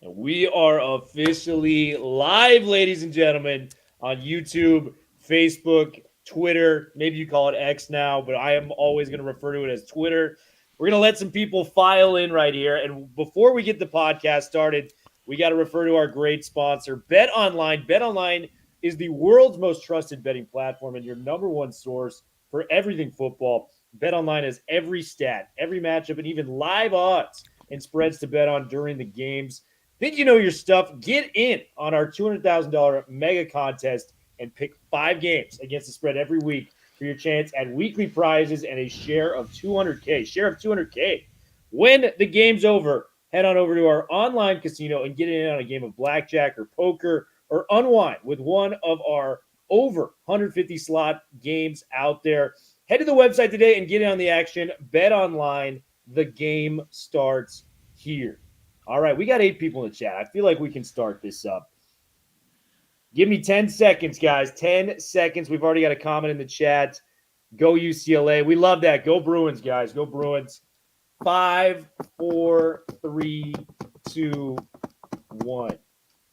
We are officially live, ladies and gentlemen, on YouTube, Facebook, Twitter. Maybe you call it X now, but I am always going to refer to it as Twitter. We're going to let some people file in right here. And before we get the podcast started, we got to refer to our great sponsor, Bet Online. Bet Online is the world's most trusted betting platform and your number one source for everything football. Bet Online has every stat, every matchup, and even live odds and spreads to bet on during the games. Think you know your stuff? Get in on our $200,000 mega contest and pick 5 games against the spread every week for your chance at weekly prizes and a share of 200K. Share of 200K. When the game's over, head on over to our online casino and get in on a game of blackjack or poker or unwind with one of our over 150 slot games out there. Head to the website today and get in on the action. Bet online. The game starts here. All right, we got 8 people in the chat. I feel like we can start this up. Give me 10 seconds, guys. 10 seconds. We've already got a comment in the chat. Go UCLA. We love that. Go Bruins, guys. Go Bruins. 5, 4, 3, 2, 1.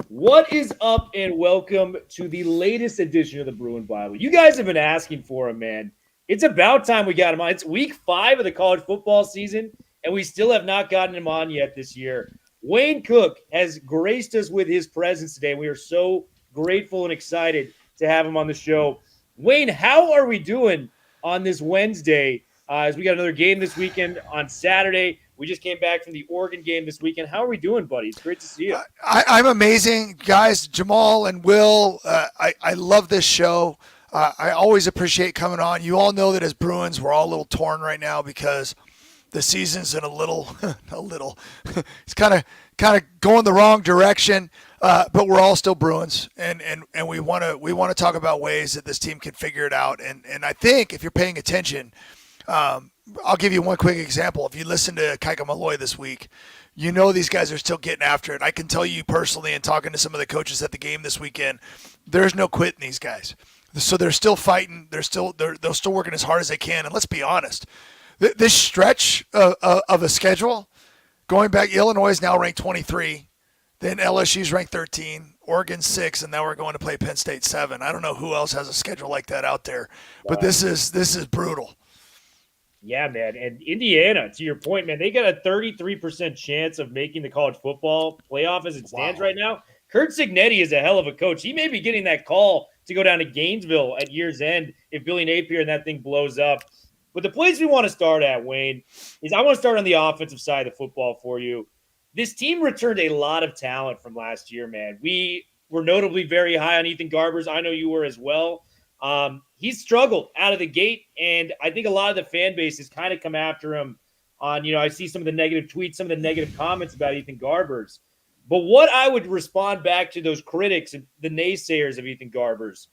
What is up, and welcome to the latest edition of the Bruin Bible. You guys have been asking for him, man. It's about time we got him on. It's week 5 of the college football season, and we still have not gotten him on yet this year. Wayne Cook has graced us with his presence today. We are so grateful and excited to have him on the show. Wayne, how are we doing on this Wednesday? As we got another game this weekend on Saturday. We just came back from the Oregon game this weekend. How are we doing, buddy? It's great to see you. I'm amazing. Guys, Jamal and Will, I love this show. I always appreciate coming on. You all know that as Bruins, we're all a little torn right now because the season's in a little, it's kind of going the wrong direction. But we're all still Bruins, and we want to talk about ways that this team can figure it out. And I think if you're paying attention, I'll give you one quick example. If you listen to Kaika Malloy this week, you know these guys are still getting after it. I can tell you personally, and talking to some of the coaches at the game this weekend, there's no quitting these guys. So they're still fighting. They're still working as hard as they can. And let's be honest, this stretch of a schedule, going back, Illinois is now ranked 23. Then LSU's ranked 13, Oregon 6, and now we're going to play Penn State 7. I don't know who else has a schedule like that out there, but this is brutal. Yeah, man. And Indiana, to your point, man, they got a 33% chance of making the college football playoff as it stands right now. Kurt Cignetti is a hell of a coach. He may be getting that call to go down to Gainesville at year's end if Billy Napier and that thing blows up. But the place we want to start at, Wayne, is I want to start on the offensive side of football for you. This team returned a lot of talent from last year, man. We were notably very high on Ethan Garbers. I know you were as well. He's struggled out of the gate, and I think a lot of the fan base has kind of come after him on, I see some of the negative tweets, some of the negative comments about Ethan Garbers. But what I would respond back to those critics and the naysayers of Ethan Garbers,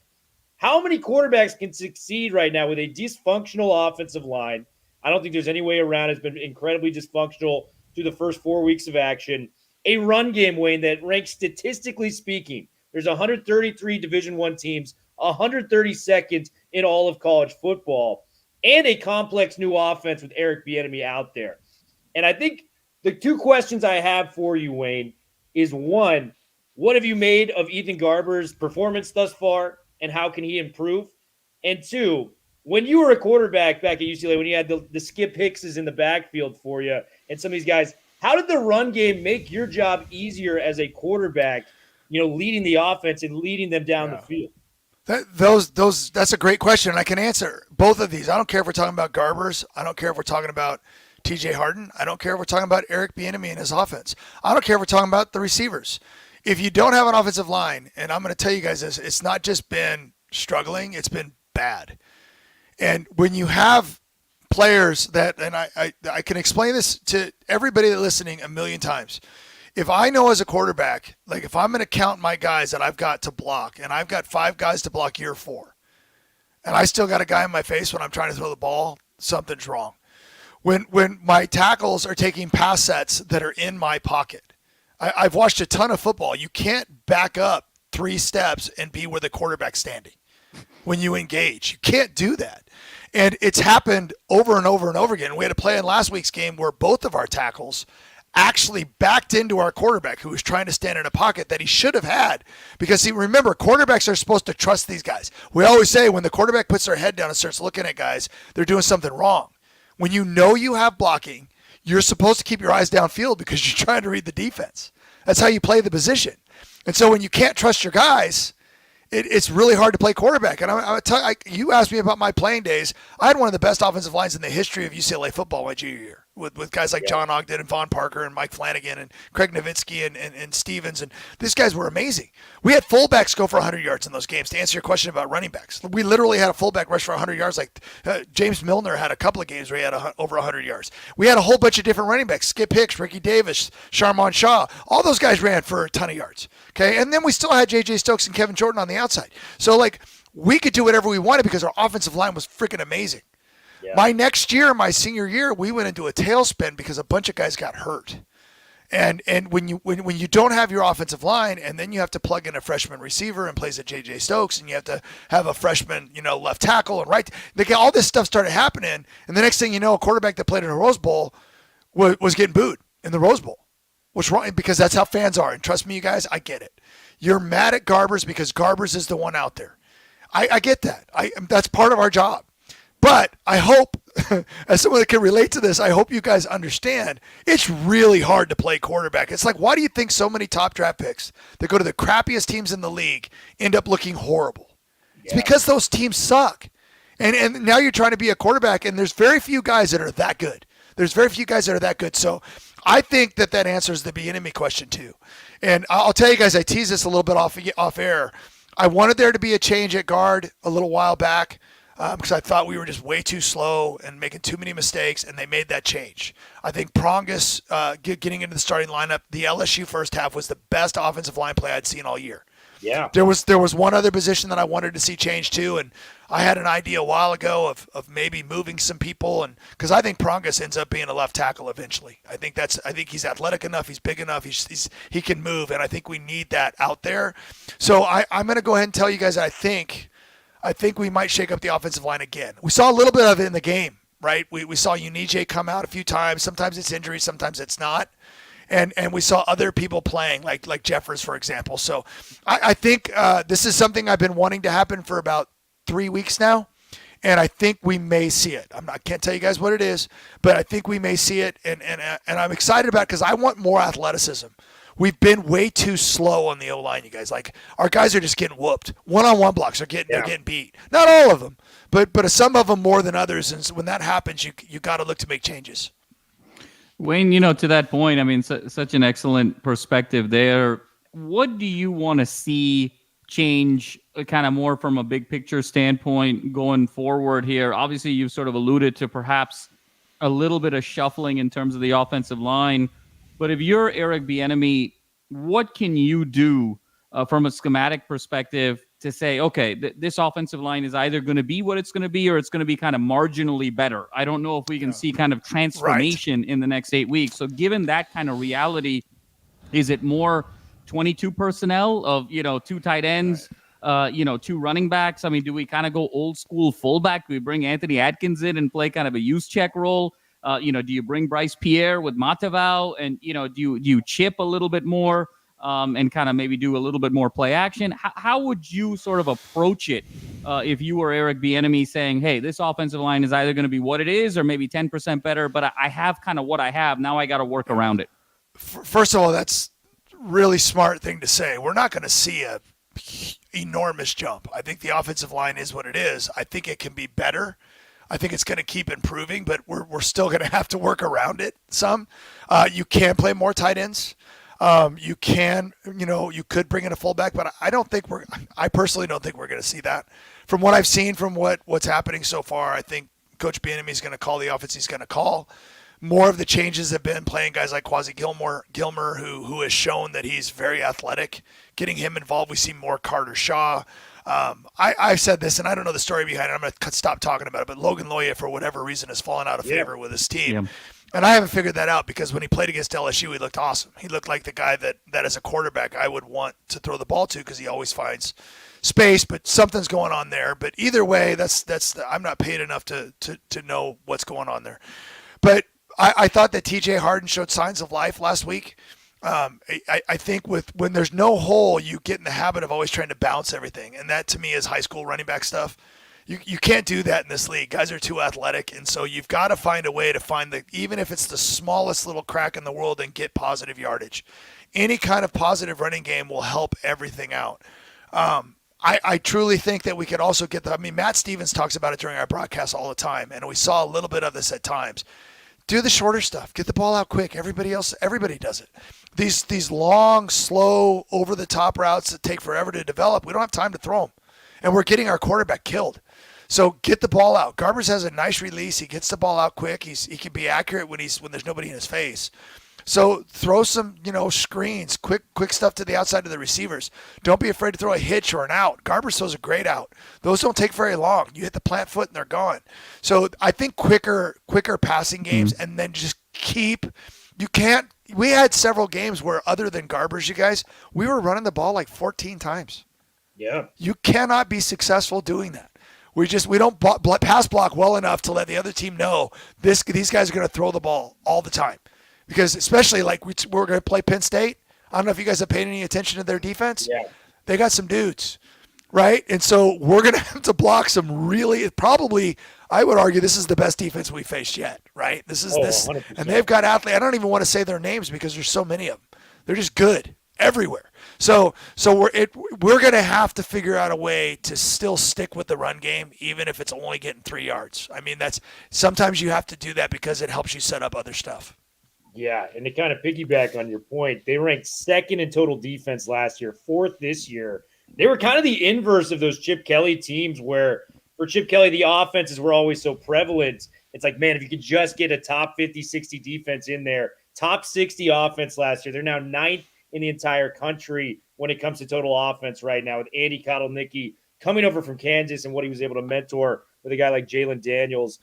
how many quarterbacks can succeed right now with a dysfunctional offensive line? I don't think there's any way around it. It's been incredibly dysfunctional through the first 4 weeks of action. A run game, Wayne, that ranks statistically speaking. There's 133 Division I teams, 132nd in all of college football, and a complex new offense with Eric Bieniemy out there. And I think the 2 questions I have for you, Wayne, is 1, what have you made of Ethan Garbers' performance thus far, and how can he improve? And 2, when you were a quarterback back at UCLA, when you had the Skip Hickses in the backfield for you and some of these guys, how did the run game make your job easier as a quarterback, leading the offense and leading them down the field? That's a great question, and I can answer both of these. I don't care if we're talking about Garbers. I don't care if we're talking about TJ Harden. I don't care if we're talking about Eric Bieniemy and his offense. I don't care if we're talking about the receivers. If you don't have an offensive line, and I'm going to tell you guys this, it's not just been struggling, it's been bad. And when you have players that, and I can explain this to everybody that's listening a million times. If I know as a quarterback, like if I'm going to count my guys that I've got to block, and I've got 5 guys to block year 4, and I still got a guy in my face when I'm trying to throw the ball, something's wrong. When my tackles are taking pass sets that are in my pocket, I've watched a ton of football. You can't back up 3 steps and be where the quarterback's standing when you engage. You can't do that. And it's happened over and over and over again. We had a play in last week's game where both of our tackles actually backed into our quarterback who was trying to stand in a pocket that he should have had. Because, see, remember, quarterbacks are supposed to trust these guys. We always say when the quarterback puts their head down and starts looking at guys, they're doing something wrong. When you know you have blocking, you're supposed to keep your eyes downfield because you're trying to read the defense. That's how you play the position. And so when you can't trust your guys, it's really hard to play quarterback. And I'm tell you, you asked me about my playing days. I had one of the best offensive lines in the history of UCLA football my junior year with guys like John Ogden and Von Parker and Mike Flanagan and Craig Nowitzki and Stevens. And these guys were amazing. We had fullbacks go for 100 yards in those games. To answer your question about running backs, we literally had a fullback rush for 100 yards. Like James Milner had a couple of games where he had over 100 yards. We had a whole bunch of different running backs: Skip Hicks, Ricky Davis, Sharmon Shaw. All those guys ran for a ton of yards. Okay, and then we still had J.J. Stokes and Kevin Jordan on the outside. So, like, we could do whatever we wanted because our offensive line was freaking amazing. Yeah. My next year, my senior year, we went into a tailspin because a bunch of guys got hurt. And when you don't have your offensive line, and then you have to plug in a freshman receiver and plays at J.J. Stokes, and you have to have a freshman, left tackle and right. All this stuff started happening, and the next thing you know, a quarterback that played in a Rose Bowl was getting booed in the Rose Bowl. What's wrong? Because that's how fans are. And trust me, you guys, I get it. You're mad at Garbers because Garbers is the one out there. I get that. That's part of our job. But I hope, as someone that can relate to this, I hope you guys understand it's really hard to play quarterback. It's like, why do you think so many top draft picks that go to the crappiest teams in the league end up looking horrible? Yeah. It's because those teams suck. And now you're trying to be a quarterback, and there's very few guys that are that good. So I think that answers the Bieniemy question too. And I'll tell you guys, I teased this a little bit off air. I wanted there to be a change at guard a little while back because I thought we were just way too slow and making too many mistakes, and they made that change. I think Prongus getting into the starting lineup, the LSU first half was the best offensive line play I'd seen all year. Yeah. There was one other position that I wanted to see change too, and I had an idea a while ago of maybe moving some people, and because I think Prongus ends up being a left tackle eventually. I think he's athletic enough, he's big enough, he can move, and I think we need that out there. So I'm going to go ahead and tell you guys I think we might shake up the offensive line again. We saw a little bit of it in the game, right? We saw Unije come out a few times. Sometimes it's injury, sometimes it's not. And we saw other people playing, like Jeffers, for example. So I think this is something I've been wanting to happen for about 3 weeks now, and I think we may see it. I can't tell you guys what it is, but I think we may see it, and I'm excited about it because I want more athleticism. We've been way too slow on the O-line, you guys. Like, our guys are just getting whooped. One-on-one blocks they're getting beat. Not all of them, but some of them more than others. And so when that happens, you got to look to make changes. Wayne, to that point, I mean, such an excellent perspective there. What do you want to see change kind of more from a big picture standpoint going forward here? Obviously, you've sort of alluded to perhaps a little bit of shuffling in terms of the offensive line. But if you're Eric Bieniemy, what can you do from a schematic perspective to say, okay, this offensive line is either going to be what it's going to be or it's going to be kind of marginally better? I don't know if we can see kind of transformation in the next 8 weeks. So given that kind of reality, is it more 22 personnel of, two tight ends, two running backs? I mean, do we kind of go old school fullback? Do we bring Anthony Atkins in and play kind of a use check role? Do you bring Bryce Pierre with Matavao and, do you chip a little bit more and kind of maybe do a little bit more play action? How would you sort of approach it if you were Eric Bieniemy saying, hey, this offensive line is either going to be what it is or maybe 10% better, but I have kind of what I have. Now I got to work around it. First of all, that's really smart thing to say. We're not going to see a enormous jump. I think the offensive line is what it is. I think it can be better. I think it's going to keep improving, but we're still going to have to work around it some. You can play more tight ends. You can, you could bring in a fullback, but I personally don't think we're going to see that. From what I've seen, from what's happening so far, I think Coach Bieniemy is going to call the offense he's going to call. More of the changes have been playing guys like Quasi Gilmer, who has shown that he's very athletic. Getting him involved, we see more Carter Shaw. I've said this, and I don't know the story behind it. I'm going to stop talking about it, but Logan Loya, for whatever reason, has fallen out of favor with his team. Yeah. And I haven't figured that out because when he played against LSU, he looked awesome. He looked like the guy that as a quarterback I would want to throw the ball to because he always finds space, but something's going on there. But either way, I'm not paid enough to know what's going on there. But I thought that TJ Harden showed signs of life last week. I think when there's no hole, you get in the habit of always trying to bounce everything. And that to me is high school running back stuff. You can't do that in this league. Guys are too athletic. And so you've got to find a way to find even if it's the smallest little crack in the world, and get positive yardage. Any kind of positive running game will help everything out. I truly think that we could also get Matt Stevens talks about it during our broadcast all the time, and we saw a little bit of this at times. Do the shorter stuff. Get the ball out quick. Everybody does it. These long, slow, over-the-top routes that take forever to develop, we don't have time to throw them. And we're getting our quarterback killed. So get the ball out. Garbers has a nice release. He gets the ball out quick. He can be accurate when there's nobody in his face. So throw some, screens, quick stuff to the outside of the receivers. Don't be afraid to throw a hitch or an out. Garber throws a great out. Those don't take very long. You hit the plant foot and they're gone. So I think quicker passing games, and then just we had several games where, other than Garbers, you guys, we were running the ball like 14 times. Yeah. You cannot be successful doing that. We don't pass block well enough to let the other team know these guys are going to throw the ball all the time. Because especially like we're going to play Penn State. I don't know if you guys have paid any attention to their defense. Yeah. They got some dudes, right? And so we're going to have to block some probably, I would argue, this is the best defense we faced yet, right? This is 100%. And they've got athletes. I don't even want to say their names because there's so many of them. They're just good everywhere. So we're going to have to figure out a way to still stick with the run game, even if it's only getting 3 yards. I mean, sometimes you have to do that because it helps you set up other stuff. Yeah, and to kind of piggyback on your point, they ranked second in total defense last year, fourth this year. They were kind of the inverse of those Chip Kelly teams where for Chip Kelly, the offenses were always so prevalent. It's like, man, if you could just get a top 50, 60 defense in there, top 60 offense last year. They're now ninth in the entire country when it comes to total offense right now, with Andy Kotelnicki coming over from Kansas and what he was able to mentor with a guy like Jalen Daniels.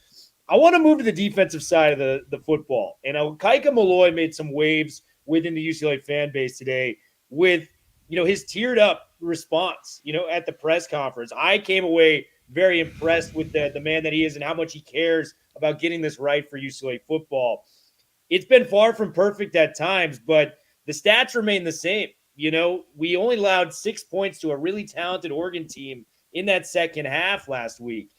I want to move to the defensive side of the football. And Kaika Malloy made some waves within the UCLA fan base today with, his teared up response, at the press conference. I came away very impressed with the man that he is and how much he cares about getting this right for UCLA football. It's been far from perfect at times, but the stats remain the same. We only allowed 6 points to a really talented Oregon team in that second half last week.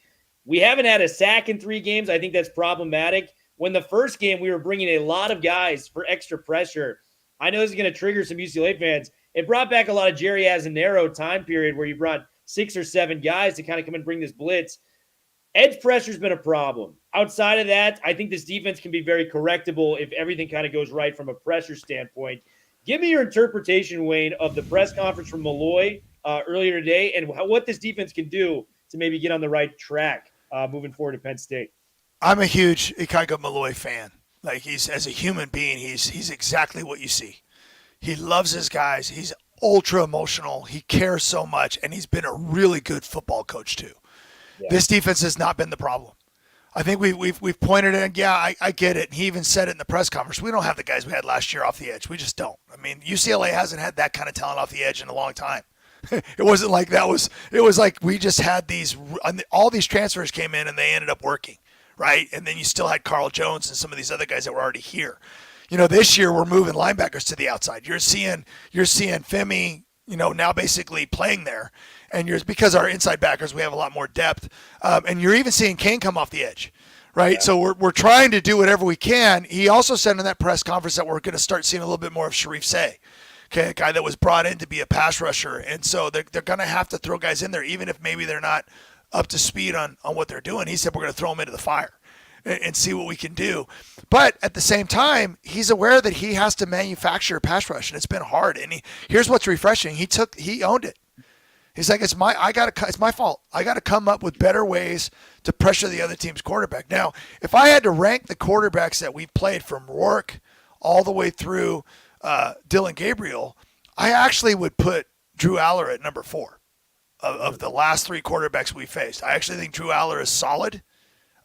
We haven't had a sack in 3 games. I think that's problematic. When the first game, we were bringing a lot of guys for extra pressure. I know this is going to trigger some UCLA fans. It brought back a lot of Jerry Azzinaro time period where you brought 6 or 7 guys to kind of come and bring this blitz. Edge pressure has been a problem. Outside of that, I think this defense can be very correctable if everything kind of goes right from a pressure standpoint. Give me your interpretation, Wayne, of the press conference from Malloy earlier today and what this defense can do to maybe get on the right track moving forward to Penn State. I'm a huge Kaika Malloy fan. Like, as a human being, he's exactly what you see. He loves his guys. He's ultra emotional. He cares so much, and he's been a really good football coach too. Yeah. This defense has not been the problem. I think we've pointed it. Yeah, I get it. And he even said it in the press conference. We don't have the guys we had last year off the edge. We just don't. I mean, UCLA hasn't had that kind of talent off the edge in a long time. It wasn't like that was. It was like we just had all these transfers came in and they ended up working, right? And then you still had Carl Jones and some of these other guys that were already here. This year we're moving linebackers to the outside. You're seeing Femi, now basically playing there, and because our inside backers, we have a lot more depth, and you're even seeing Kane come off the edge, right? Yeah. So we're trying to do whatever we can. He also said in that press conference that we're going to start seeing a little bit more of Sharif Say, okay, a guy that was brought in to be a pass rusher, and so they're going to have to throw guys in there, even if maybe they're not up to speed on what they're doing. He said we're going to throw them into the fire and see what we can do. But at the same time, he's aware that he has to manufacture a pass rush, and it's been hard. And here's what's refreshing. He owned it. He's like, it's my fault. I got to come up with better ways to pressure the other team's quarterback. Now, if I had to rank the quarterbacks that we've played from Rourke all the way through Dylan Gabriel, I actually would put Drew Aller at number 4 of the last 3 quarterbacks we faced. I actually think Drew Aller is solid.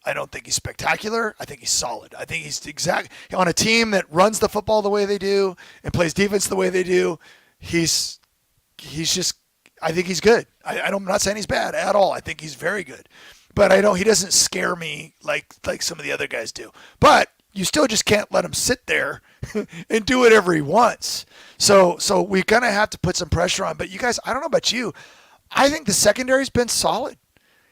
I don't think he's spectacular. I think he's solid. I think he's on a team that runs the football the way they do and plays defense the way they do. He's just, I think he's good. I'm not saying he's bad at all. I think he's very good, but he doesn't scare me like some of the other guys do. But you still just can't let him sit there and do whatever he wants. So we're going to have to put some pressure on. But you guys, I don't know about you. I think the secondary's been solid.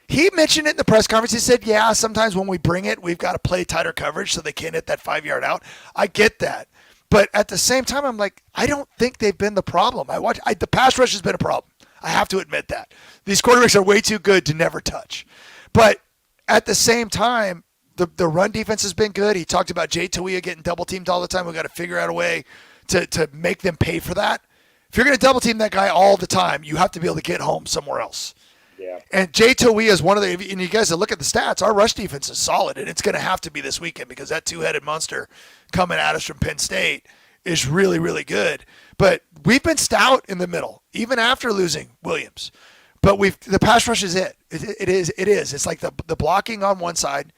He mentioned it in the press conference. He said, yeah, sometimes when we bring it, we've got to play tighter coverage so they can't hit that 5-yard out. I get that. But at the same time, I'm like, I don't think they've been the problem. The pass rush has been a problem. I have to admit that. These quarterbacks are way too good to never touch. But at the same time, the run defense has been good. He talked about Jay Tawia getting double teamed all the time. We've got to figure out a way to make them pay for that. If you're going to double team that guy all the time, you have to be able to get home somewhere else. Yeah. And Jay Tawia is one of the, and you guys look at the stats, our rush defense is solid, and it's going to have to be this weekend because that two-headed monster coming at us from Penn State is really, really good. But we've been stout in the middle, even after losing Williams. But the pass rush is it. It is. It's like the blocking on one side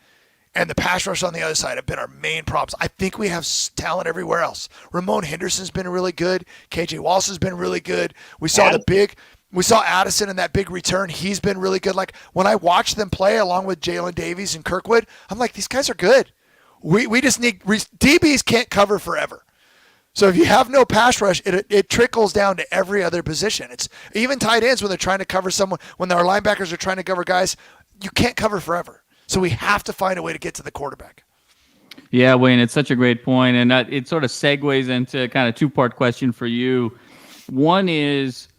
and the pass rush on the other side have been our main problems. I think we have talent everywhere else. Ramon Henderson's been really good. KJ Wallace has been really good. We saw Addison in that big return. He's been really good. Like when I watch them play along with Jalen Davies and Kirkwood, I'm like, these guys are good. We just need DBs can't cover forever. So if you have no pass rush, it trickles down to every other position. It's even tight ends when they're trying to cover someone, when our linebackers are trying to cover guys, you can't cover forever. So we have to find a way to get to the quarterback. Yeah, Wayne, it's such a great point, and it sort of segues into kind of two-part question for you. One is,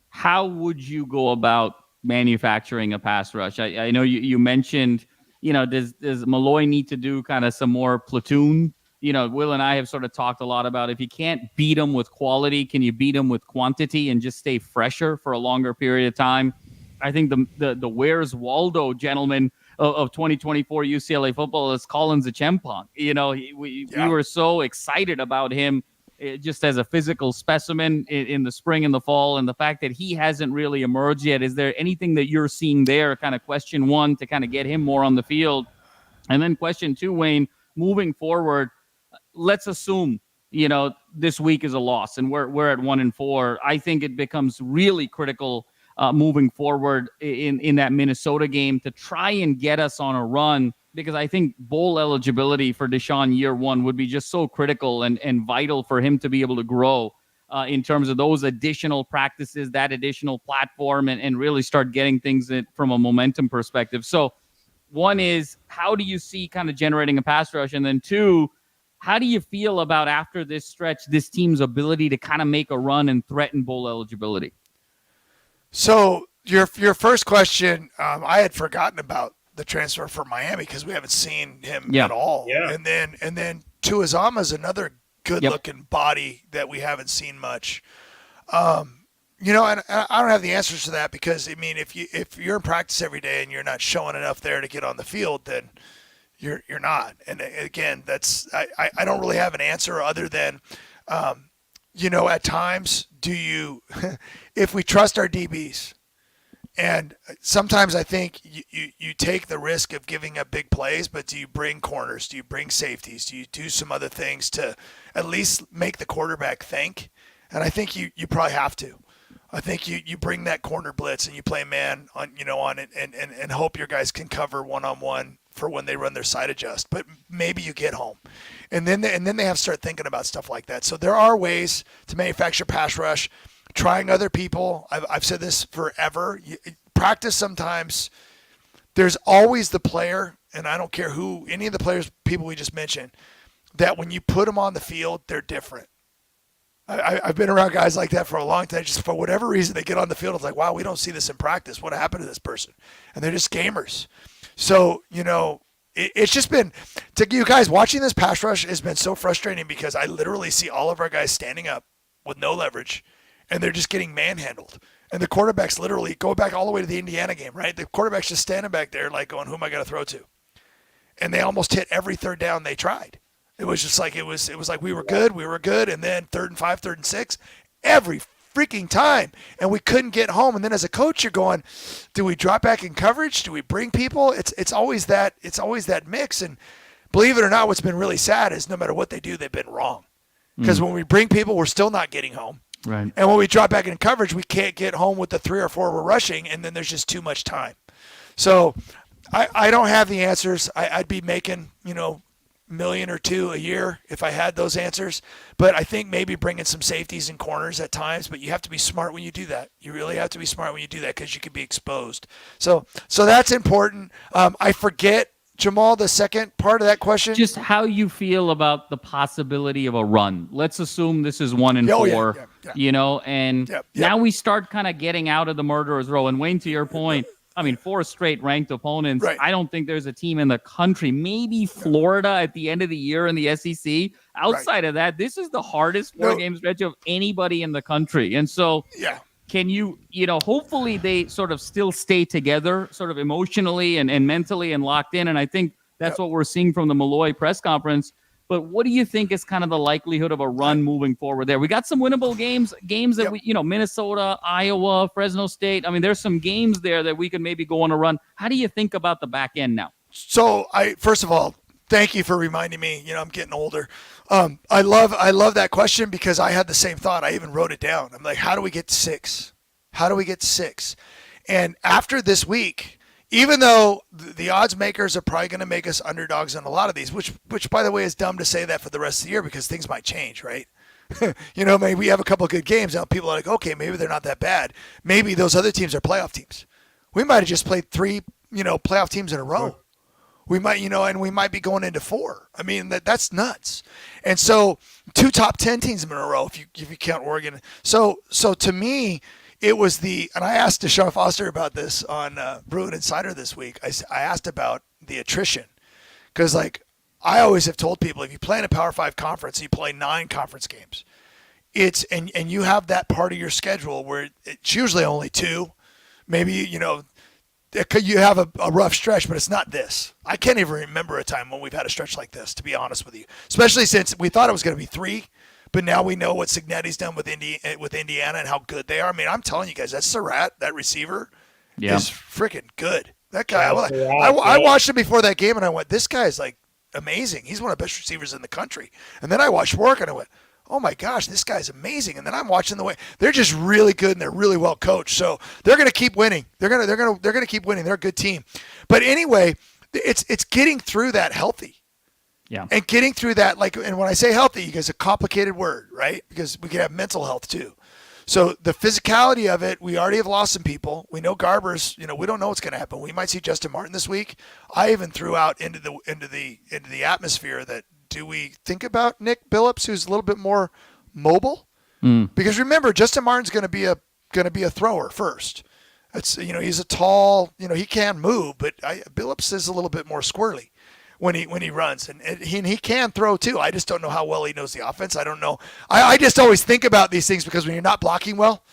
how would you go about manufacturing a pass rush? I know you mentioned, does Malloy need to do kind of some more platoon? Will and I have sort of talked a lot about if you can't beat them with quality, can you beat them with quantity and just stay fresher for a longer period of time? I think the Where's Waldo gentleman of 2024 UCLA football is Collins Achempong. We were so excited about him just as a physical specimen in the spring and the fall, and the fact that he hasn't really emerged yet. Is there anything that you're seeing there, kind of question one, to kind of get him more on the field? And then question two, Wayne, moving forward, let's assume, this week is a loss and we're at 1-4. I think it becomes really critical moving forward in that Minnesota game to try and get us on a run, because I think bowl eligibility for Deshaun year one would be just so critical and vital for him to be able to grow in terms of those additional practices, that additional platform, and really start getting things from a momentum perspective. So one is, how do you see kind of generating a pass rush? And then two, how do you feel about, after this stretch, this team's ability to kind of make a run and threaten bowl eligibility? So your first question, I had forgotten about the transfer from Miami because we haven't seen him at all. Yeah. And then Tuazama's another good-looking body that we haven't seen much. And I don't have the answers to that because, I mean, if you're in practice every day and you're not showing enough there to get on the field, then you're not. And again, I don't really have an answer other than at times, if we trust our DBs, and sometimes I think you take the risk of giving up big plays, but do you bring corners? Do you bring safeties? Do you do some other things to at least make the quarterback think? And I think you probably have to. I think you bring that corner blitz and you play man on it and hope your guys can cover one-on-one for when they run their side adjust. But maybe you get home. And then they have to start thinking about stuff like that. So there are ways to manufacture pass rush, trying other people. I've said this forever. Practice sometimes. There's always the player, and I don't care who, any of the people we just mentioned, that when you put them on the field, they're different. I've been around guys like that for a long time. Just for whatever reason, they get on the field. It's like, wow, we don't see this in practice. What happened to this person? And they're just gamers. So, it's just been, to you guys, watching this pass rush has been so frustrating because I literally see all of our guys standing up with no leverage, and they're just getting manhandled. And the quarterback's literally, go back all the way to the Indiana game, right? The quarterback's just standing back there like going, who am I going to throw to? And they almost hit every third down they tried. It was just like, it was like we were good, and then 3rd and 5, 3rd and 6, every freaking time, and we couldn't get home. And then as a coach, you're going, do we drop back in coverage? Do we bring people? It's always that mix. And believe it or not, what's been really sad is no matter what they do, they've been wrong. Because when we bring people, we're still not getting home. Right. And when we drop back in coverage, we can't get home with the 3 or 4 we're rushing, and then there's just too much time. So I don't have the answers. I'd be making, million or two a year if I had those answers. But I think maybe bringing some safeties and corners at times. But you have to be smart when you do that. You really have to be smart when you do that because you could be exposed. So that's important. I forget, Jamal, the second part of that question. Just how you feel about the possibility of a run. Let's assume this is 1-4, and now we start kind of getting out of the murderer's row. And Wayne, to your point, I mean, 4 straight ranked opponents. Right. I don't think there's a team in the country, maybe Florida at the end of the year in the SEC. Outside of that, this is the hardest 4-game stretch of anybody in the country. And so can you, hopefully they sort of still stay together, sort of emotionally and mentally and locked in. And I think that's what we're seeing from the Malloy press conference. But what do you think is kind of the likelihood of a run moving forward there? We got some winnable games that we, Minnesota, Iowa, Fresno State. I mean, there's some games there that we could maybe go on a run. How do you think about the back end now? So first of all, thank you for reminding me. I'm getting older. I love that question because I had the same thought. I even wrote it down. I'm like, how do we get 6? How do we get 6? And after this week, even though the odds makers are probably going to make us underdogs on a lot of these, which by the way is dumb to say that for the rest of the year because things might change, right? Maybe we have a couple of good games now. People are like, okay, maybe they're not that bad. Maybe those other teams are playoff teams. We might have just played 3, playoff teams in a row. We might, and we might be going into 4. I mean, that's nuts. And so 2 top 10 teams in a row if you count Oregon. So to me, it was and I asked Deshaun Foster about this on Bruin Insider this week. I asked about the attrition because, I always have told people if you play in a Power 5 conference, you play 9 conference games. And you have that part of your schedule where it's usually only 2. Maybe, you have a rough stretch, but it's not this. I can't even remember a time when we've had a stretch like this, to be honest with you, especially since we thought it was going to be 3. But now we know what Signetti's done with Indiana and how good they are. I mean, I'm telling you guys, that Surratt, that receiver, is freaking good. That guy, I watched him before that game, and I went, this guy's amazing. He's one of the best receivers in the country. And then I watched work, and I went, oh my gosh, this guy's amazing. And then I'm watching the way they're just really good and they're really well coached. So they're going to keep winning. They're going to keep winning. They're a good team. But anyway, it's getting through that healthy. Yeah. And getting through that, and when I say healthy, it's a complicated word, right? Because we can have mental health too. So the physicality of it, we already have lost some people. We know Garber's, we don't know what's going to happen. We might see Justin Martin this week. I even threw out into the atmosphere that do we think about Nick Billups, who's a little bit more mobile? Because remember, Justin Martin's going to be a thrower first. It's he's a tall, he can move, but Billups is a little bit more squirrely when he runs, and he can throw too. I just don't know how well he knows the offense. I don't know. I just always think about these things because when you're not blocking well,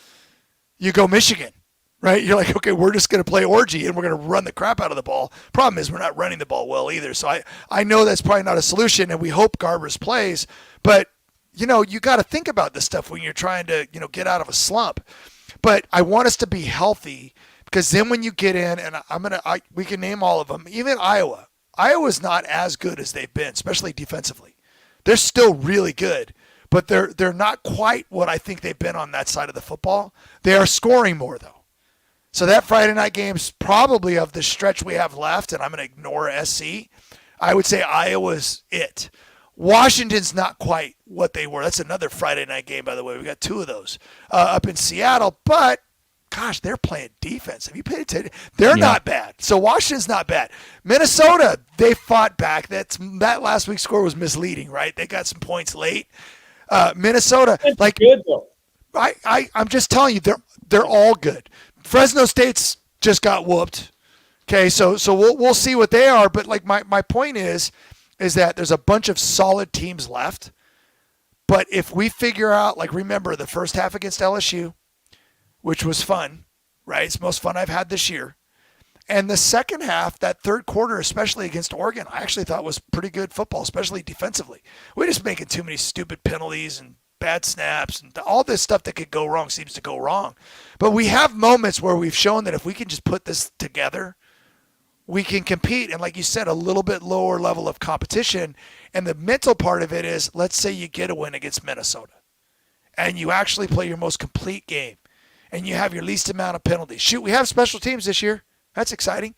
you go Michigan, right? You're like, okay, we're just going to play orgy and we're going to run the crap out of the ball. Problem is we're not running the ball well either. So I know that's probably not a solution, and we hope Garber's plays, but you got to think about this stuff when you're trying to get out of a slump. But I want us to be healthy because then when you get in, and we can name all of them, even Iowa. Iowa's not as good as they've been, especially defensively. They're still really good, but they're not quite what I think they've been on that side of the football. They are scoring more, though. So that Friday night game's probably of the stretch we have left, and I'm going to ignore SC. I would say Iowa's it. Washington's not quite what they were. That's another Friday night game, by the way. We got 2 of those up in Seattle, but gosh, they're playing defense. Have you paid attention? They're not bad. So Washington's not bad. Minnesota, they fought back. That last week's score was misleading, right? They got some points late. Minnesota, that's good though. I'm just telling you, they're all good. Fresno State's just got whooped. Okay, so we'll see what they are. But my point is that there's a bunch of solid teams left. But if we figure out, remember the first half against LSU, which was fun, right? It's the most fun I've had this year. And the second half, that third quarter, especially against Oregon, I actually thought was pretty good football, especially defensively. We're just making too many stupid penalties and bad snaps, and all this stuff that could go wrong seems to go wrong. But we have moments where we've shown that if we can just put this together, we can compete. And like you said, a little bit lower level of competition. And the mental part of it is, let's say you get a win against Minnesota and you actually play your most complete game and you have your least amount of penalties. Shoot, we have special teams this year. That's exciting.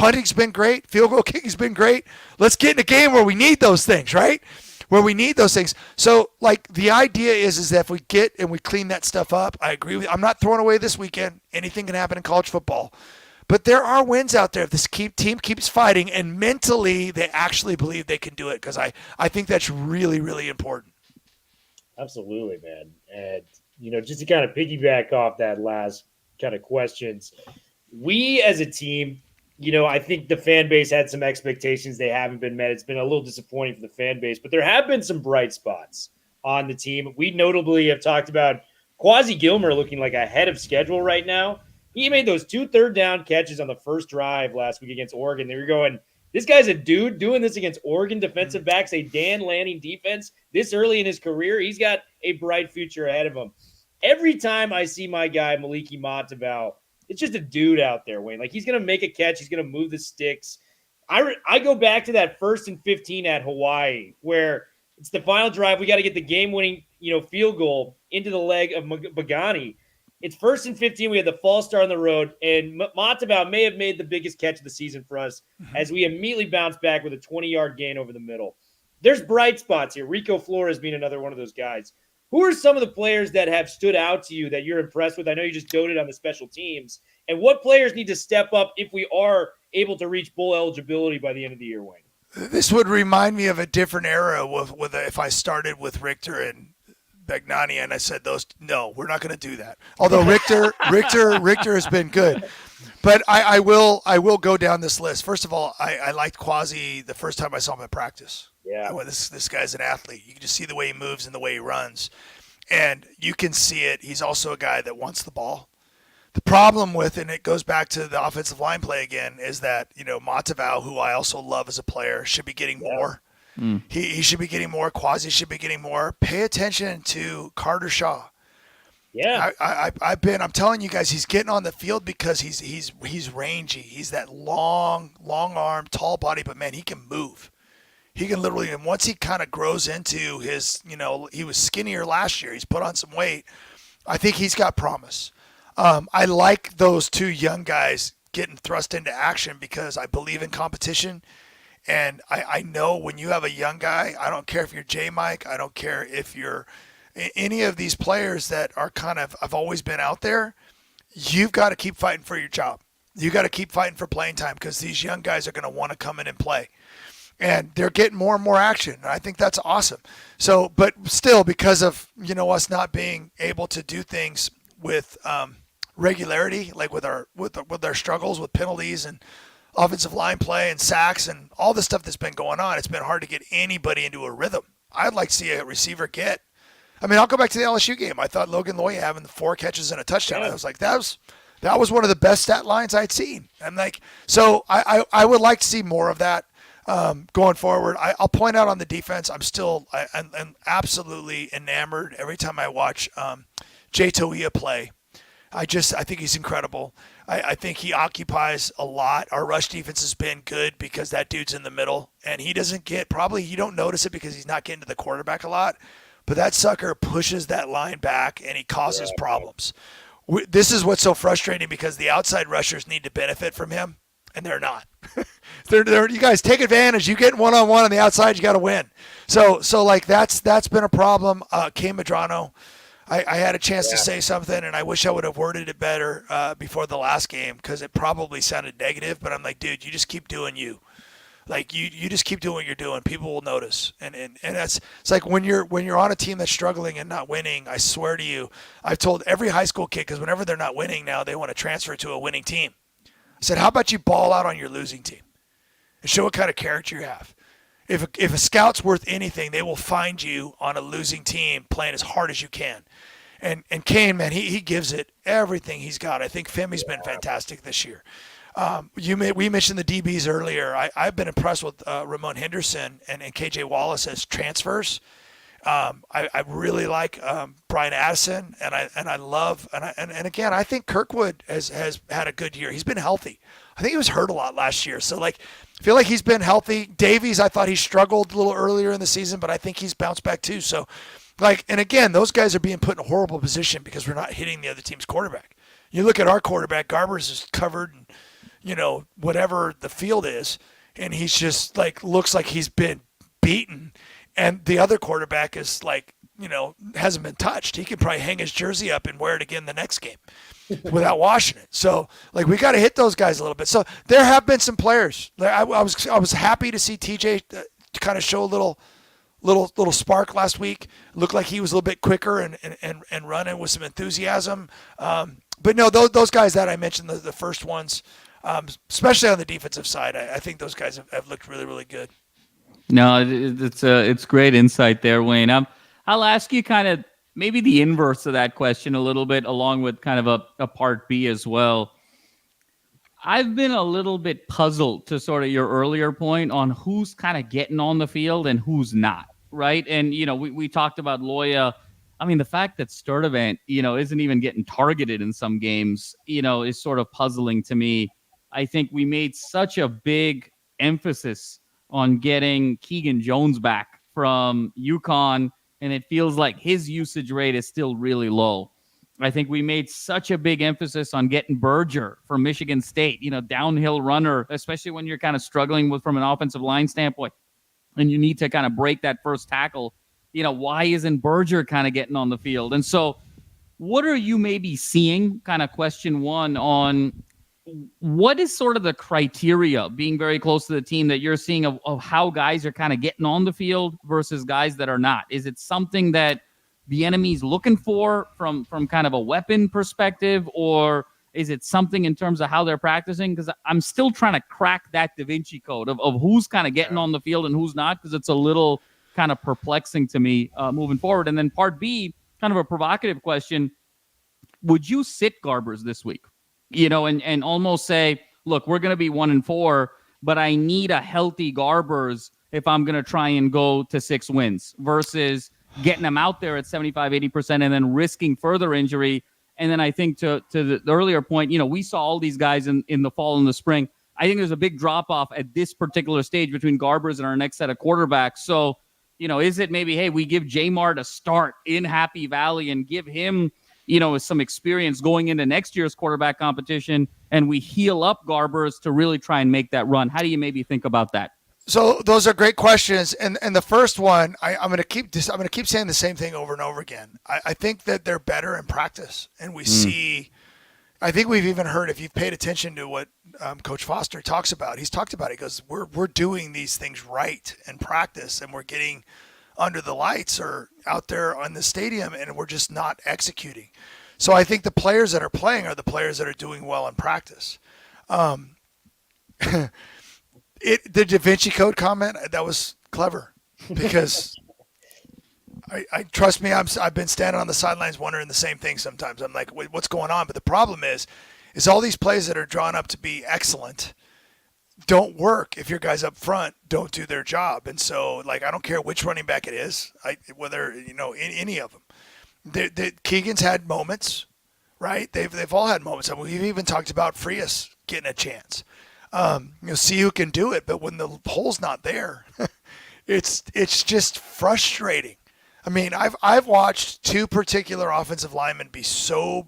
punting's been great. Field goal kicking's been great. Let's get in a game where we need those things, right? Where we need those things. So, like, the idea is that if we get and we clean that stuff up, I agree with you. I'm not throwing away this weekend. Anything can happen in college football. But there are wins out there if this team keeps fighting and mentally they actually believe they can do it, because I think that's really, really important. Absolutely, man. And, just to kind of piggyback off that last kind of questions, we as a team, I think the fan base had some expectations. They haven't been met. It's been a little disappointing for the fan base, but there have been some bright spots on the team. We notably have talked about Quasi Gilmer looking like ahead of schedule right now. He made those 2 third-down catches on the first drive last week against Oregon. They were going, this guy's a dude doing this against Oregon defensive backs, a Dan Lanning defense this early in his career. He's got a bright future ahead of him. Every time I see my guy, Maliki Matavao, it's just a dude out there, Wayne. Like, he's going to make a catch. He's going to move the sticks. I go back to that 1st and 15 at Hawaii where it's the final drive. We got to get the game-winning, field goal into the leg of Bagani. It's 1st and 15. We had the false start on the road, and Matavao may have made the biggest catch of the season for us as we immediately bounced back with a 20-yard gain over the middle. There's bright spots here. Rico Flores being another one of those guys. Who are some of the players that have stood out to you that you're impressed with? I know you just doted on the special teams. And what players need to step up if we are able to reach bowl eligibility by the end of the year, Wayne? This would remind me of a different era with if I started with Richter and Bagnani and I said no, we're not going to do that. Although Richter has been good. But I will go down this list. First of all, I liked Quasi the first time I saw him in practice. Yeah. This guy's an athlete. You can just see the way he moves and the way he runs. And you can see it. He's also a guy that wants the ball. The problem with, and it goes back to the offensive line play again, is that, Matavao, who I also love as a player, should be getting more. He should be getting more. Quasi should be getting more. Pay attention to Carter Shaw. Yeah. I'm telling you guys, he's getting on the field because he's rangy. He's that long arm, tall body, but man, he can move. He can literally, and once he kind of grows into his, he was skinnier last year. He's put on some weight. I think he's got promise. I like those 2 young guys getting thrust into action because I believe in competition. And I know when you have a young guy, I don't care if you're J-Mike, I don't care if you're any of these players that are I've always been out there, you've got to keep fighting for your job. You got to keep fighting for playing time because these young guys are going to want to come in and play. And they're getting more and more action. And I think that's awesome. So, but still, because of, us not being able to do things with regularity, like with our struggles with penalties and offensive line play and sacks and all the stuff that's been going on, it's been hard to get anybody into a rhythm. I'd like to see a receiver I'll go back to the LSU game. I thought Logan Loya having the 4 catches and a touchdown. I was like, that was one of the best stat lines I'd seen. I'm like, so I would like to see more of that going forward. I'll point out on the defense, I'm absolutely enamored every time I watch Jay Toia play. I think he's incredible. I think he occupies a lot. Our rush defense has been good because that dude's in the middle, and he doesn't you don't notice it because he's not getting to the quarterback a lot, but that sucker pushes that line back, and he causes problems. This is what's so frustrating because the outside rushers need to benefit from him, and they're not. You guys take advantage. You get one-on-one on the outside, you got to win. So like that's been a problem. Cam Medrano, I had a chance to say something, and I wish I would have worded it better before the last game because it probably sounded negative. But I'm like, dude, you just keep doing you. Like you just keep doing what you're doing. People will notice, and it's like when you're on a team that's struggling and not winning. I swear to you, I've told every high school kid because whenever they're not winning now, they want to transfer to a winning team. I said, how about you ball out on your losing team and show what kind of character you have. If a scout's worth anything, they will find you on a losing team playing as hard as you can. And Kane, man, he gives it everything he's got. I think Femi's been fantastic this year. We mentioned the DBs earlier. I've been impressed with Ramon Henderson and KJ Wallace as transfers. I really like Brian Addison, and I love and again I think Kirkwood has had a good year. He's been healthy. I think he was hurt a lot last year, so like I feel like he's been healthy. Davies, I thought he struggled a little earlier in the season, but I think he's bounced back too. So like, and again, those guys are being put in a horrible position because we're not hitting the other team's quarterback. You look at our quarterback, Garbers is covered, and whatever the field is, and he's just like looks like he's been beaten, and the other quarterback is like hasn't been touched. He could probably hang his jersey up and wear it again the next game without washing it. So like we got to hit those guys a little bit. So there have been some players. I was happy to see TJ kind of show a little spark last week. Looked like he was a little bit quicker and running with some enthusiasm. But no, those guys that I mentioned, the first ones, especially on the defensive side, I think those guys have looked really, really good. No, it's great insight there, Wayne. I'll ask you kind of maybe the inverse of that question a little bit, along with kind of a part B as well. I've been a little bit puzzled to sort of your earlier point on who's kind of getting on the field and who's not, right? And, we talked about Loya. I mean, the fact that Sturdivant, isn't even getting targeted in some games, is sort of puzzling to me. I think we made such a big emphasis on getting Keegan Jones back from UConn, and it feels like his usage rate is still really low. I think we made such a big emphasis on getting Berger from Michigan State, downhill runner, especially when you're kind of struggling from an offensive line standpoint, and you need to kind of break that first tackle. Why isn't Berger kind of getting on the field? And so what are you maybe seeing, kind of question one, on what is sort of the criteria, being very close to the team, that you're seeing of how guys are kind of getting on the field versus guys that are not? Is it something that the enemy's looking for from kind of a weapon perspective, or is it something in terms of how they're practicing? Because I'm still trying to crack that Da Vinci code of who's kind of getting on the field and who's not, because it's a little kind of perplexing to me moving forward. And then part B, kind of a provocative question. Would you sit Garbers this week? And almost say, look, we're going to be 1-4, but I need a healthy Garbers if I'm going to try and go to 6 wins, versus getting them out there at 75, 80% and then risking further injury. And then I think to the earlier point, we saw all these guys in the fall and the spring. I think there's a big drop off at this particular stage between Garbers and our next set of quarterbacks. So, is it maybe, hey, we give Jamar to start in Happy Valley and give him, some experience going into next year's quarterback competition, and we heal up Garbers to really try and make that run? How do you maybe think about that? So those are great questions, and the first one, I'm going to keep saying the same thing over and over again. I think that they're better in practice, and we see. I think we've even heard, if you've paid attention to what Coach Foster talks about, he's talked about it. He goes, we're doing these things right in practice, and we're getting under the lights or out there on the stadium, and we're just not executing. So I think the players that are playing are the players that are doing well in practice. The Da Vinci Code comment, that was clever, because I trust me, I've been standing on the sidelines wondering the same thing sometimes. I'm like, wait, what's going on? But the problem is all these plays that are drawn up to be excellent don't work if your guys up front don't do their job. And so, like, I don't care which running back it is, whether, any of them. Keegan's had moments, right? They've all had moments. I mean, we've even talked about Frias getting a chance. See who can do it, but when the hole's not there, it's just frustrating. I mean, I've watched 2 particular offensive linemen be so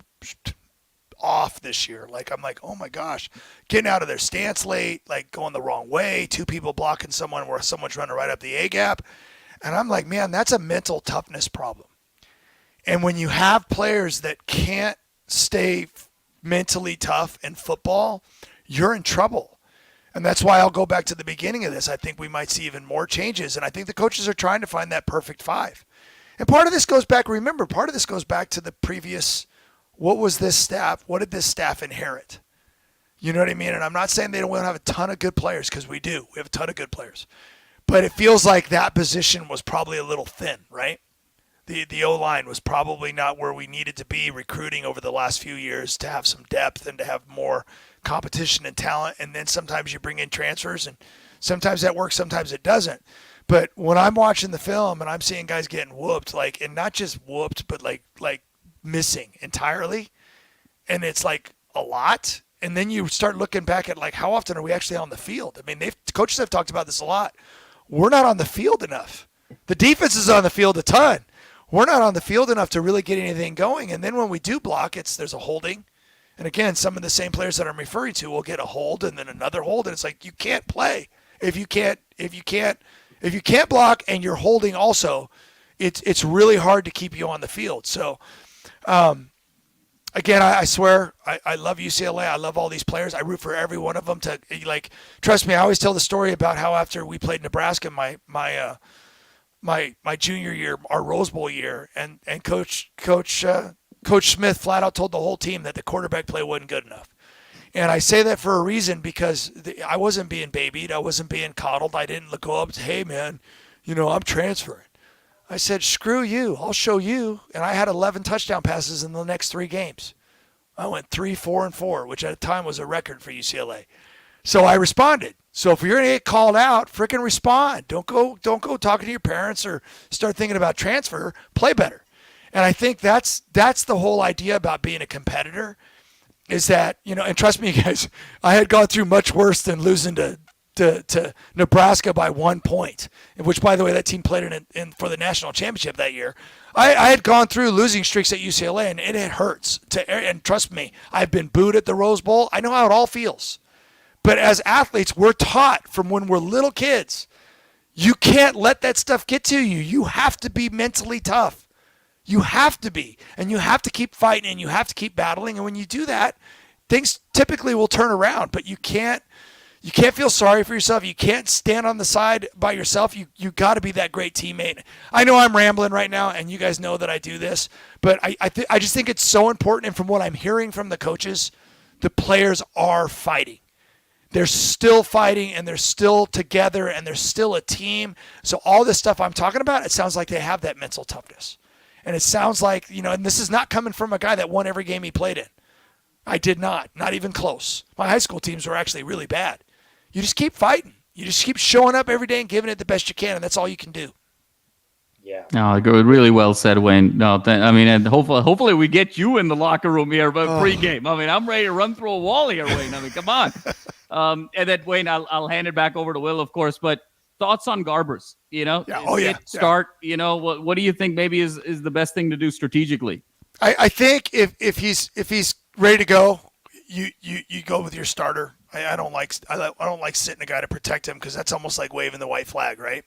off this year. Like, I'm like, oh my gosh, getting out of their stance late, like going the wrong way, 2 people blocking someone where someone's running right up the A gap. And I'm like, man, that's a mental toughness problem. And when you have players that can't stay mentally tough in football, you're in trouble. And that's why I'll go back to the beginning of this. I think we might see even more changes. And I think the coaches are trying to find that perfect 5. And part of this goes back to the previous, what was this staff? What did this staff inherit? You know what I mean? And I'm not saying we don't have a ton of good players, because we do. We have a ton of good players. But it feels like that position was probably a little thin, right? The O-line was probably not where we needed to be recruiting over the last few years to have some depth and to have more competition and talent. And then sometimes you bring in transfers, and sometimes that works, sometimes it doesn't. But when I'm watching the film and I'm seeing guys getting whooped, like, and not just whooped, but like missing entirely, and it's like a lot. And then you start looking back at, like, how often are we actually on the field? I mean, coaches have talked about this a lot. We're not on the field enough. The defense is on the field a ton. We're not on the field enough to really get anything going. And then when we do block, there's a holding, And again, some of the same players that I'm referring to will get a hold and then another hold, and it's like you can't play if you can't block and you're holding also. It's really hard to keep you on the field. So, again, I swear I love UCLA. I love all these players. I root for every one of them to like. Trust me, I always tell the story about how after we played Nebraska, my junior year, our Rose Bowl year, and Coach Smith flat out told the whole team that the quarterback play wasn't good enough. And I say that for a reason because I wasn't being babied. I wasn't being coddled. I didn't go up and say, hey, man, I'm transferring. I said, screw you. I'll show you. And I had 11 touchdown passes in the next 3 games. I went 3, 4, and 4, which at the time was a record for UCLA. So I responded. So if you're going to get called out, frickin' respond. Don't go talking to your parents or start thinking about transfer. Play better. And I think that's the whole idea about being a competitor is that, and trust me, guys, I had gone through much worse than losing to Nebraska by 1 point, which, by the way, that team played in for the national championship that year. I had gone through losing streaks at UCLA, and it hurts. And trust me, I've been booed at the Rose Bowl. I know how it all feels. But as athletes, we're taught from when we're little kids, you can't let that stuff get to you. You have to be mentally tough. You have to be. And you have to keep fighting, and you have to keep battling. And when you do that, things typically will turn around. But you can't feel sorry for yourself. You can't stand on the side by yourself. You got to be that great teammate. I know I'm rambling right now, and you guys know that I do this, but I just think it's so important. And from what I'm hearing from the coaches, the players are fighting. They're still fighting, and they're still together, and they're still a team. So all this stuff I'm talking about, it sounds like they have that mental toughness. And it sounds like, and this is not coming from a guy that won every game he played in. I did not even close. My high school teams were actually really bad. You just keep fighting. You just keep showing up every day and giving it the best you can, and that's all you can do. Yeah. No, really well said, Wayne. No, and hopefully we get you in the locker room here, but pregame. I'm ready to run through a wall here, Wayne. Come on. And then Wayne, I'll hand it back over to Will, of course. But thoughts on Garbers? Start. What do you think maybe is the best thing to do strategically? I think if he's ready to go, you go with your starter. I don't like sitting a guy to protect him because that's almost like waving the white flag, right?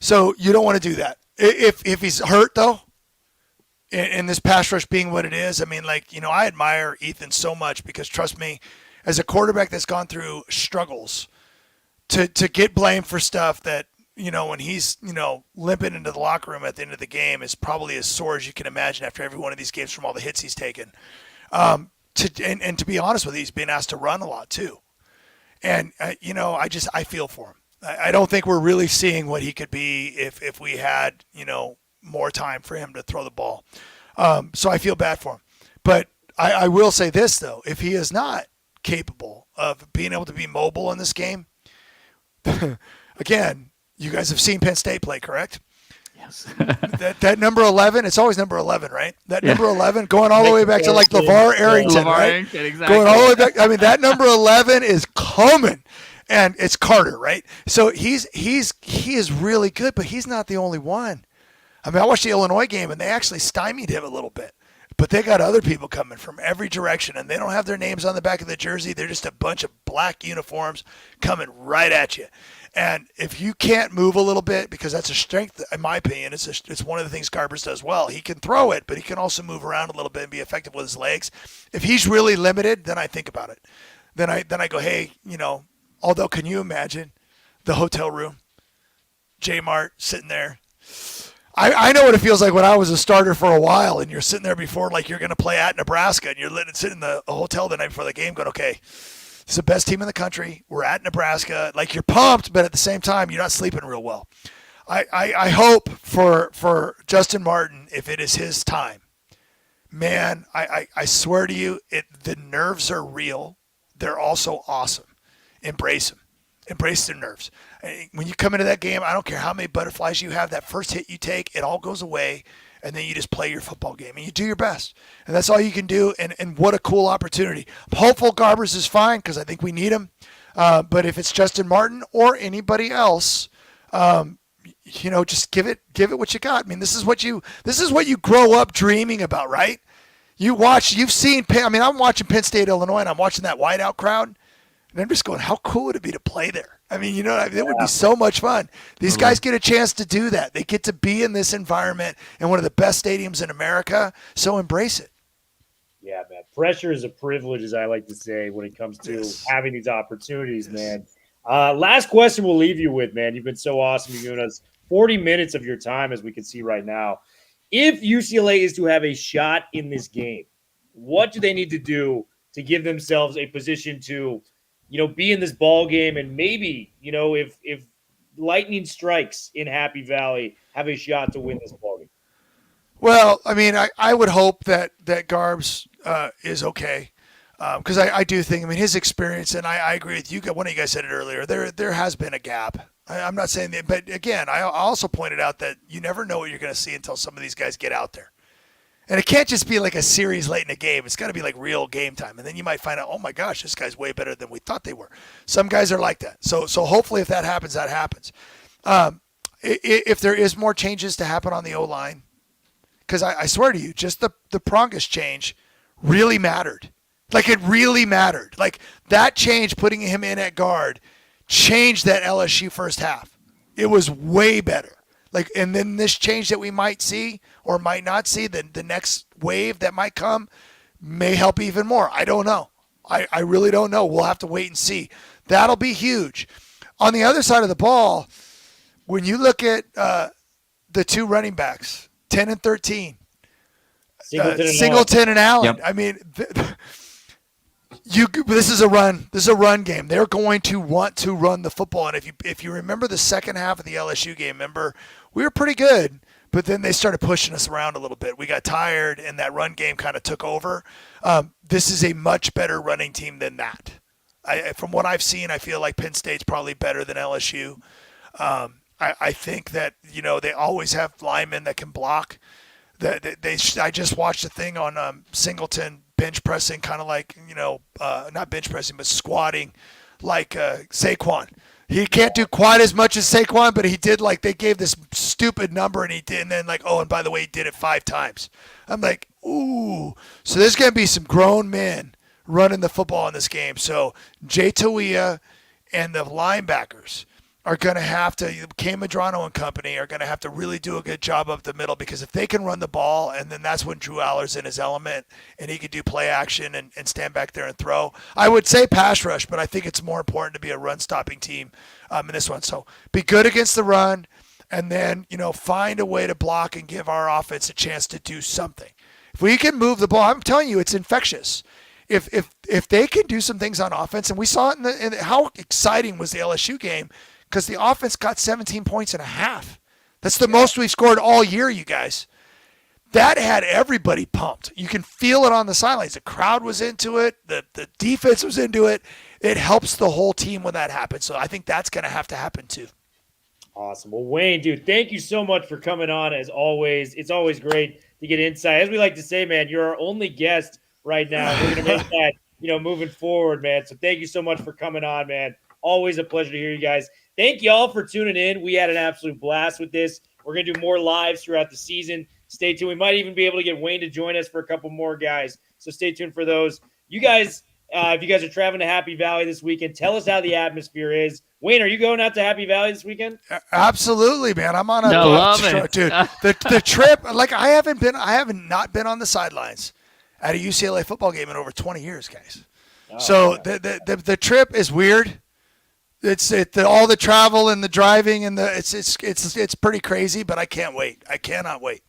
So you don't want to do that. If he's hurt though, in this pass rush being what it is, I admire Ethan so much because trust me, as a quarterback that's gone through struggles, to get blamed for stuff that when he's limping into the locker room at the end of the game is probably as sore as you can imagine after every one of these games from all the hits he's taken. And to be honest with you, he's been asked to run a lot too. And, I feel for him. I don't think we're really seeing what he could be if we had, more time for him to throw the ball. So I feel bad for him. But I will say this, though. If he is not capable of being able to be mobile in this game, again, you guys have seen Penn State play, correct? Yes. that number 11, it's always number 11, right? That number 11 going all the way back to like LeVar Arrington, right? Exactly. Going all the way back. That number 11 is coming, and it's Carter, right? So he is really good, but he's not the only one. I watched the Illinois game, and they actually stymied him a little bit. But they got other people coming from every direction, and they don't have their names on the back of the jersey. They're just a bunch of black uniforms coming right at you. And if you can't move a little bit, because that's a strength, in my opinion, it's one of the things Garbers does well. He can throw it, but he can also move around a little bit and be effective with his legs. If he's really limited, then I think about it. Then I go, hey, although can you imagine the hotel room, J-Mart sitting there? I know what it feels like when I was a starter for a while, and you're sitting there before like you're going to play at Nebraska, and you're sitting in the hotel the night before the game going, okay, it's the best team in the country. We're at Nebraska. Like, you're pumped, but at the same time, you're not sleeping real well. I hope for Justin Martin, if it is his time, man, I swear to you, the nerves are real. They're also awesome. Embrace them. Embrace their nerves. When you come into that game, I don't care how many butterflies you have, that first hit you take, it all goes away, and then you just play your football game, and you do your best. And that's all you can do, and what a cool opportunity. I'm hopeful Garbers is fine because I think we need him. But if it's Justin Martin or anybody else, just give it what you got. This is what you grow up dreaming about, right? You've seen Penn. I mean, I'm watching Penn State, Illinois, and I'm watching that whiteout crowd, and I'm just going, how cool would it be to play there? I mean, it would be so much fun. These guys get a chance to do that. They get to be in this environment in one of the best stadiums in America, so embrace it. Yeah, man. Pressure is a privilege, as I like to say, when it comes to having these opportunities, man. Last question we'll leave you with, man. You've been so awesome. You've given us 40 minutes of your time, as we can see right now. If UCLA is to have a shot in this game, what do they need to do to give themselves a position to, be in this ball game and maybe, if lightning strikes in Happy Valley, have a shot to win this ball game? Well, I mean, I would hope that Garbs is okay. Because I do think, I mean, his experience, and I agree with you. One of you guys said it earlier. There has been a gap. I'm not saying that, but again, I also pointed out that you never know what you're going to see until some of these guys get out there. And it can't just be like a series late in a game. It's got to be like real game time. And then you might find out, oh my gosh, this guy's way better than we thought they were. Some guys are like that. So hopefully if that happens, that happens. If there is more changes to happen on the O-line, because I swear to you, just the Prongas change really mattered. Like, it really mattered. Like, that change, putting him in at guard, changed that LSU first half. It was way better. Like, and then this change that we might see or might not see, the next wave that might come may help even more. I don't know. I really don't know. We'll have to wait and see. That'll be huge. On the other side of the ball, when you look at the two running backs, 10 and 13, Singleton and Allen. Yep. I mean, this is a run. This is a run game. They're going to want to run the football. And if you remember the second half of the LSU game, remember we were pretty good, but then they started pushing us around a little bit. We got tired, and that run game kind of took over. This is a much better running team than that. From what I've seen, I feel like Penn State's probably better than LSU. I think that they always have linemen that can block. I just watched a thing on Singleton bench pressing, kind of like not bench pressing, but squatting like Saquon. He can't do quite as much as Saquon, but he did, like, they gave this stupid number and he did, and then like, oh, and by the way, he did it 5 times. I'm like, ooh. So there's gonna be some grown men running the football in this game. So Jay Tawia and the linebackers are going to have to, Cam Medrano and company are going to have to really do a good job up the middle, because if they can run the ball, and then that's when Drew Aller's in his element and he can do play action and stand back there and throw. I would say pass rush, but I think it's more important to be a run-stopping team in this one. So be good against the run, and then, find a way to block and give our offense a chance to do something. If we can move the ball, I'm telling you, it's infectious. If they can do some things on offense, and we saw it in how exciting was the LSU game, because the offense got 17 points and a half. That's the most we've scored all year, you guys. That had everybody pumped. You can feel it on the sidelines. The crowd was into it. The defense was into it. It helps the whole team when that happens. So I think that's going to have to happen too. Awesome. Well, Wayne, dude, thank you so much for coming on as always. It's always great to get insight. As we like to say, man, you're our only guest right now. We're going to make that, moving forward, man. So thank you so much for coming on, man. Always a pleasure to hear you guys. Thank you all for tuning in. We had an absolute blast with this. We're going to do more lives throughout the season. Stay tuned. We might even be able to get Wayne to join us for a couple more guys. So stay tuned for those. You guys, if you guys are traveling to Happy Valley this weekend, tell us how the atmosphere is. Wayne, are you going out to Happy Valley this weekend? Absolutely, man. I'm on a dude. The trip, like I haven't not been on the sidelines at a UCLA football game in over 20 years, guys. Oh, so man. The trip is weird. It's all the travel and the driving and it's pretty crazy, but I can't wait. I cannot wait.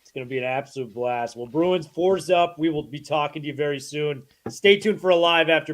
It's going to be an absolute blast. Well, Bruins, 4's up. We will be talking to you very soon. Stay tuned for a live after